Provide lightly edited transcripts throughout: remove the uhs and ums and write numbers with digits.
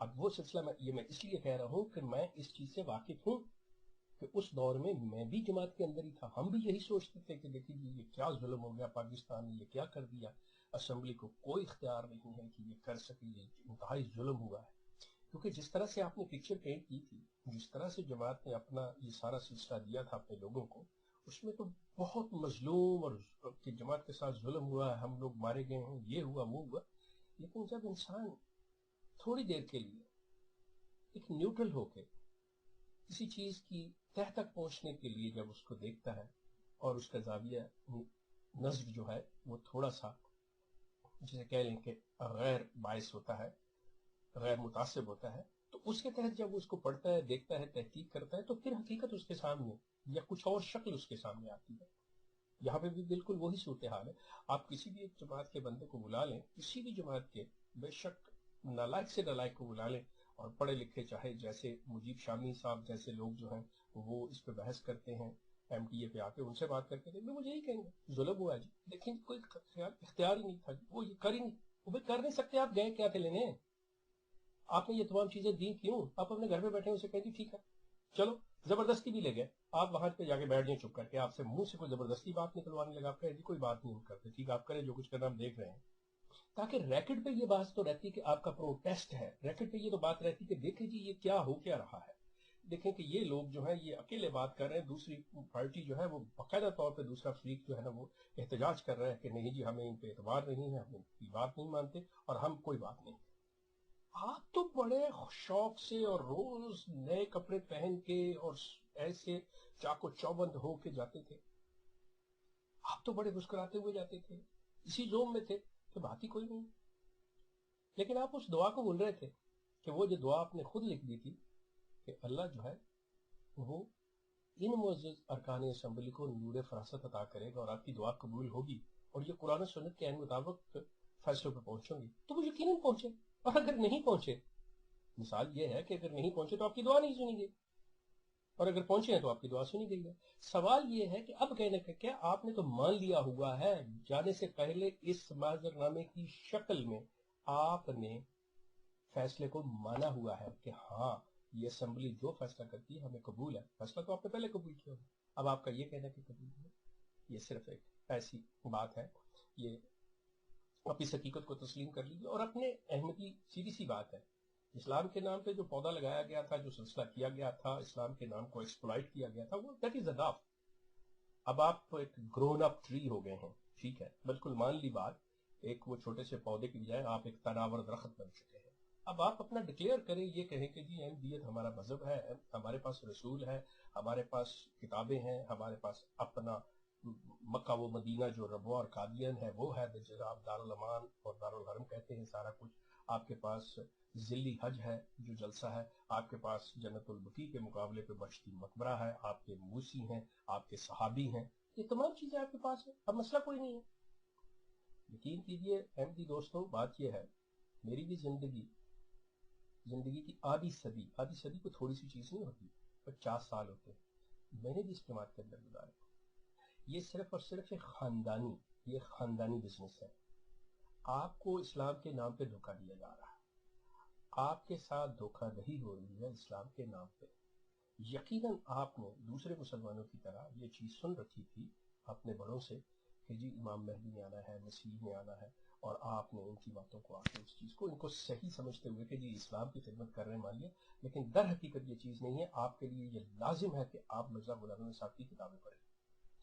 اب وہ سلسلہ میں اس لیے کہہ رہا ہوں کہ میں اس چیز سے واقف ہوں کہ اس دور میں بھی جماعت کے اندر ہی تھا. ہم بھی یہی سوچتے تھے کہ دیکھیے یہ کیا ظلم ہو گیا پاکستان نے, یہ کیا کر دیا, اسمبلی کو کوئی اختیار نہیں ہے کہ یہ کر سکے, یہ انتہائی ظلم ہوا ہے. کیونکہ جس طرح سے آپ نے پکچر پینٹ کی تھی, جس طرح سے جماعت نے اپنا یہ سارا سلسلہ دیا تھا اپنے لوگوں کو, اس میں تو بہت مظلوم اور کہ جماعت کے ساتھ ظلم ہوا ہے, ہم لوگ مارے گئے ہیں, یہ ہوا وہ ہوا. لیکن جب انسان تھوڑی دیر کے لیے ایک نیوٹرل ہو کے کسی چیز کی تہ تک پہنچنے کے لیے جب اس کو دیکھتا ہے اور اس کا زاویہ نظر جو ہے وہ تھوڑا سا جسے کہہ لیں کہ غیر باعث ہوتا ہے, غیر متعصب ہوتا ہے, تو اس کے تحت جب اس کو پڑھتا ہے, دیکھتا ہے, تحقیق کرتا ہے, تو پھر حقیقت اس کے سامنے یا کچھ اور شکل اس کے سامنے آتی ہے. یہاں پہ بھی بالکل وہی صورتحال ہے. آپ کسی بھی ایک جماعت کے بندے کو بلا لیں, کسی بھی جماعت کے, بے شک نالائق سے نالائق کو بلا لیں, اور پڑھے لکھے چاہے جیسے مجیب شامی صاحب جیسے لوگ جو ہیں وہ اس پہ بحث کرتے ہیں, ایم ٹی اے پہ آ کے ان سے بات کر کے وہ مجھے یہی کہیں گے ظلم ہوا جی. لیکن کوئی اختیار ہی نہیں تھا, وہ یہ کر ہی نہیں, وہ کر نہیں سکتے. آپ گئے کیا تھے لینے, آپ نے یہ تمام چیزیں دی کیوں؟ آپ اپنے گھر پہ بیٹھے اسے کہہ دی ٹھیک ہے چلو, زبردستی بھی لے گئے, آپ وہاں پہ جا کے بیٹھ جائیں چپ کر کے, آپ سے منہ سے کوئی زبردستی بات نکلوانے لگا, آپ کہہ دی کوئی بات نہیں ہم کرتے, ٹھیک آپ کریں جو کچھ کرنا ہم دیکھ رہے ہیں. تاکہ ریکٹ پہ یہ بات تو رہتی کہ آپ کا پروٹیسٹ ہے, ریکٹ پہ یہ تو بات رہتی کہ دیکھیں جی یہ کیا ہو کیا رہا ہے, دیکھیں کہ یہ لوگ جو ہیں یہ اکیلے بات کر رہے ہیں, دوسری پارٹی جو ہے وہ باقاعدہ طور پہ, دوسرا فریق جو ہے نا وہ احتجاج کر رہا ہے کہ نہیں جی ہمیں ان پہ اعتبار نہیں ہے, ہم ان کی بات نہیں مانتے اور ہم کوئی بات نہیں. آپ تو بڑے شوق سے اور روز نئے کپڑے پہن کے اور ایسے چاقو چوبند ہو کے جاتے تھے, آپ تو بڑے مسکراتے ہوئے جاتے تھے, اسی زوم میں تھے کہ بات ہی کوئی نہیں. لیکن آپ اس دعا کو بھول رہے تھے کہ وہ جو دعا آپ نے خود لکھ دی تھی کہ اللہ جو ہے وہ ان معزز ارکان اسمبلی کو نور فراست عطا کرے گا اور آپ کی دعا قبول ہوگی اور یہ قرآن و سنت کے عین مطابق فیصلوں پہ پہنچیں گے. تو وہ یقیناً پہنچے, اور اگر نہیں پہنچے, مثال یہ ہے کہ اگر نہیں پہنچے تو آپ کی دعا نہیں سنی گئی, اور اگر پہنچے ہیں تو آپ کی دعا سنی گئی ہے. سوال یہ ہے کہ اب کہنے کا کیا, آپ نے تو مان لیا ہوا ہے, جانے سے پہلے اس معذر نامے کی شکل میں آپ نے فیصلے کو مانا ہوا ہے کہ ہاں یہ اسمبلی جو فیصلہ کرتی ہے ہمیں قبول ہے. فیصلہ تو آپ نے پہلے قبول کیا ہوگا, اب آپ کا یہ کہنا کہ قبول ہے, یہ صرف ایک ایسی بات ہے. یہ آپ اس حقیقت کو تسلیم کر لیجیے, اور اپنے احمدی سیدھی سی بات ہے, اسلام کے نام پہ جو پودا لگایا گیا تھا, جو سلسلہ کیا گیا تھا, اسلام کے نام کو ایکسپلائٹ کیا گیا تھا, وہ دیٹ از اڈاف. اب آپ ایک گرون اپ ٹری ہو گئے ہیں, ٹھیک ہے, بالکل مان لی بات, ایک وہ چھوٹے سے پودے کی بجائے آپ ایک تناور درخت بن چکے ہیں. اب آپ اپنا ڈکلیئر کریں, یہ کہیں کہ جی احمدیت ہمارا مذہب ہے, ہمارے پاس رسول ہے, ہمارے پاس کتابیں ہیں, ہمارے پاس اپنا مکہ و مدینہ جو ربوہ اور قادیان ہے وہ ہے, جسے آپ دارالامان اور دارالحرم کہتے ہیں, سارا کچھ آپ کے پاس. ذلی حج ہے جو جلسہ ہے, آپ کے پاس جنت البقیع کے مقابلے پہ بشتی مقبرہ ہے, آپ کے موسی ہیں, آپ کے صحابی ہیں, یہ تمام چیزیں آپ کے پاس ہیں. اب مسئلہ کوئی نہیں ہے. یقین کیجئے احمدی دوستوں, بات یہ ہے, میری بھی زندگی کی آدھی صدی کو تھوڑی سی چیز نہیں ہوتی, 50 سال ہوتے ہیں, میں نے بھی اس جماعت کے اندر گزارے. یہ صرف اور صرف ایک خاندانی بزنس ہے. آپ کو اسلام کے نام پہ دھوکہ دیا جا رہا ہے, آپ کے ساتھ دھوکہ دہی ہو رہی ہے اسلام کے نام پہ. یقیناً آپ نے دوسرے مسلمانوں کی طرح یہ چیز سن رکھی تھی اپنے بڑوں سے کہ جی امام مہدی نے آنا ہے, مسیح نے آنا ہے, اور آپ نے ان کی باتوں کو, آپ نے اس چیز کو ان کو صحیح سمجھتے ہوئے کہ جی اسلام کی خدمت کر رہے ہیں مانیے. لیکن در حقیقت یہ چیز نہیں ہے. آپ کے لیے یہ لازم ہے کہ آپ مرزا غلام احمد صاحب کی کتابیں پڑھیں,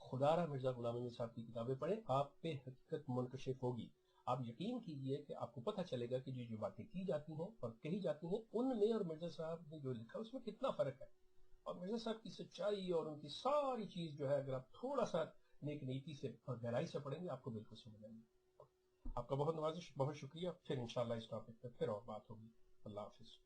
خدا را مرزا غلام احمد صاحب کی کتابیں پڑھیں, آپ پہ حقیقت منکشف ہوگی. آپ یقین کیجئے کہ آپ کو پتہ چلے گا کہ جو باتیں کی جاتی ہیں اور کہی جاتی ہیں ان میں اور مرزا صاحب نے جو لکھا اس میں کتنا فرق ہے. اور مرزا صاحب کی سچائی اور ان کی ساری چیز جو ہے, اگر آپ تھوڑا سا نیک نیتی سے اور گہرائی سے پڑھیں گے آپ کو بالکل سمجھ آئے گی. آپ کا بہت نوازش, بہت شکریہ. پھر انشاءاللہ اس ٹاپک پہ پھر اور بات ہوگی. اللہ حافظ.